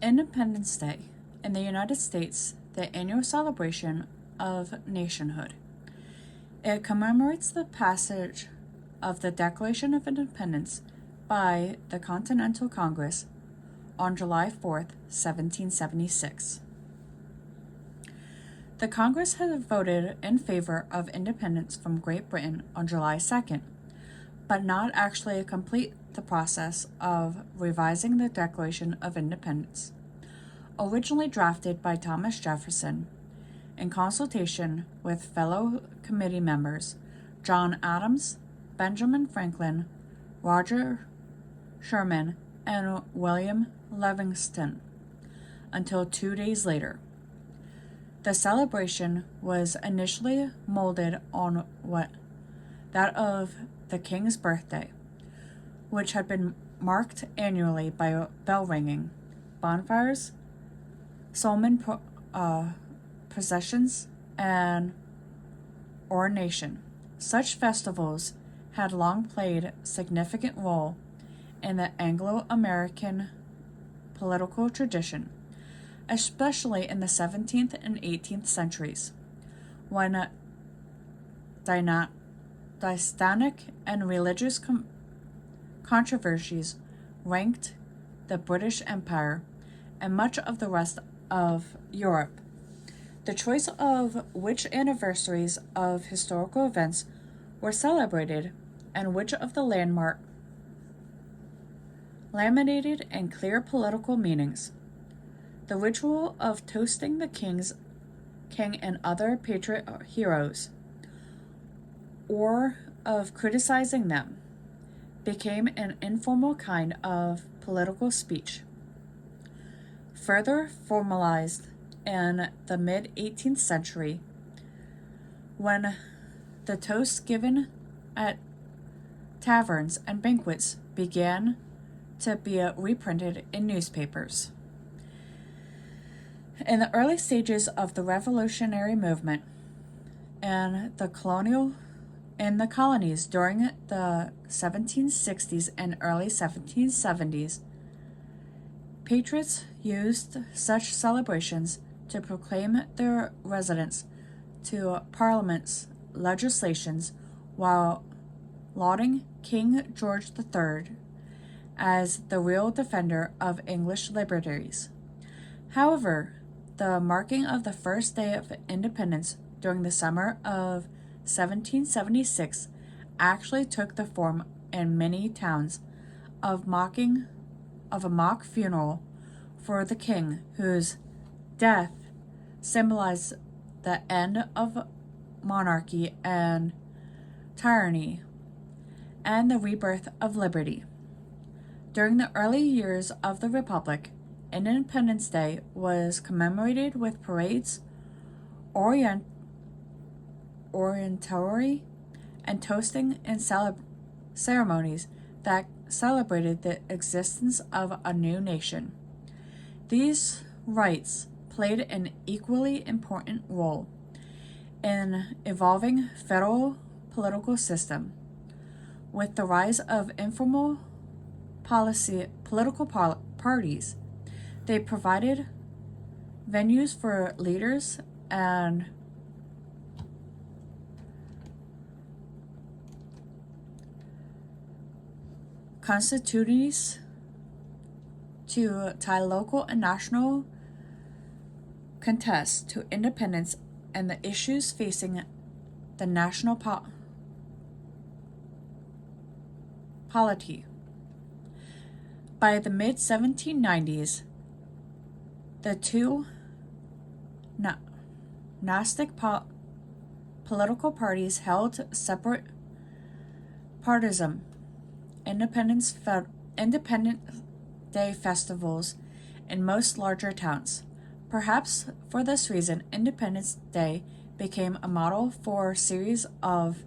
Independence Day in the United States, the annual celebration of nationhood. It commemorates the passage of the Declaration of Independence by the Continental Congress on July 4th, 1776. The Congress had voted in favor of independence from Great Britain on July 2nd, but not actually complete the process of revising the Declaration of Independence, originally drafted by Thomas Jefferson, in consultation with fellow committee members John Adams, Benjamin Franklin, Roger Sherman, and William Livingston, until 2 days later. The celebration was initially molded on that of the King's birthday, which had been marked annually by bell ringing, bonfires, solemn processions, and ordination. Such festivals had long played a significant role in the Anglo-American political tradition, especially in the 17th and 18th centuries, when dynastic and religious controversies ranked the British Empire and much of the rest of Europe. The choice of which anniversaries of historical events were celebrated and which of the landmark laminated and clear political meanings. The ritual of toasting the king and other patriot heroes, or of criticizing them, became an informal kind of political speech, further formalized in the mid-18th century when the toasts given at taverns and banquets began to be reprinted in newspapers. In the early stages of the revolutionary movement and the colonies during the 1760s and early 1770s, patriots used such celebrations to proclaim their residence to Parliament's legislations while lauding King George III as the real defender of English liberties. However, the marking of the first day of independence during the summer of 1776 actually took the form in many towns of a mock funeral for the king, whose death symbolized the end of monarchy and tyranny and the rebirth of liberty. During the early years of the Republic, Independence Day was commemorated with parades, oratory, and toasting and ceremonies that celebrated the existence of a new nation. These rites played an equally important role in evolving federal political system. With the rise of informal political parties, they provided venues for leaders and constituencies to tie local and national contests to independence and the issues facing the national polity. By the mid-1790s, the two Gnostic political parties held separate partisan Independence Day festivals in most larger towns. Perhaps for this reason, Independence Day became a model for a series of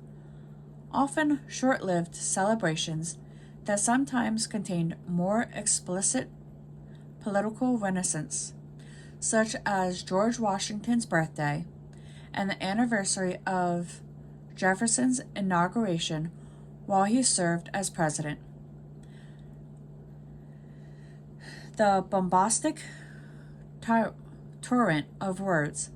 often short-lived celebrations that sometimes contained more explicit political renaissance, such as George Washington's birthday and the anniversary of Jefferson's inauguration while he served as president. The bombastic torrent of words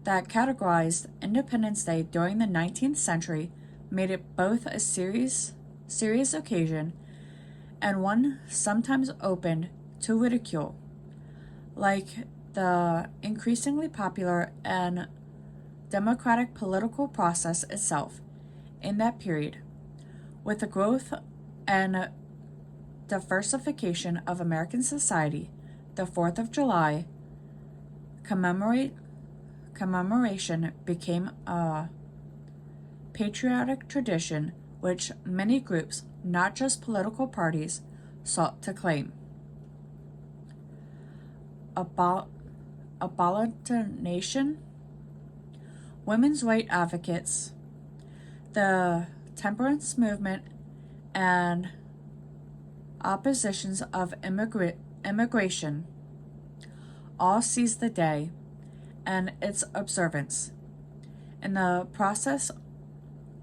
that categorized Independence Day during the 19th century made it both a serious occasion and one sometimes open to ridicule, like the increasingly popular and democratic political process itself in that period. With the growth and diversification of American society, the 4th of July commemoration became a patriotic tradition which many groups, not just political parties, sought to claim. Abolitionist, women's rights advocates, the temperance movement, and oppositions of immigration all seized the day and its observance, in the process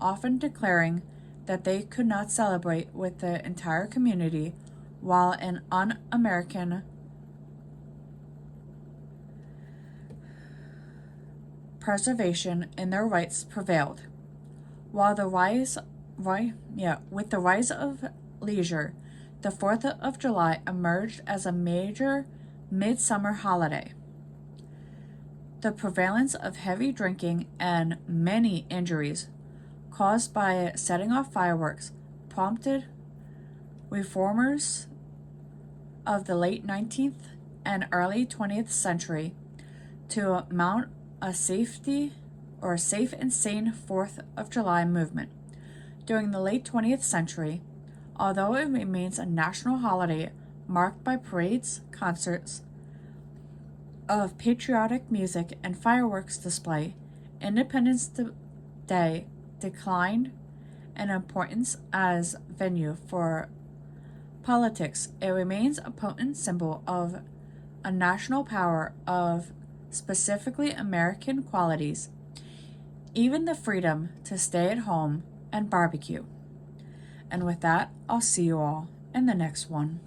often declaring that they could not celebrate with the entire community while an un-American preservation in their rights prevailed. With the rise of leisure, the 4th of July emerged as a major midsummer holiday. The prevalence of heavy drinking and many injuries caused by setting off fireworks prompted reformers of the late 19th and early 20th century to mount a safe and sane 4th of July movement. During the late 20th century, although it remains a national holiday marked by parades, concerts of patriotic music, and fireworks display, Independence Day declined in importance as venue for politics. It remains a potent symbol of a national power of specifically American qualities, even the freedom to stay at home and barbecue. And with that, I'll see you all in the next one.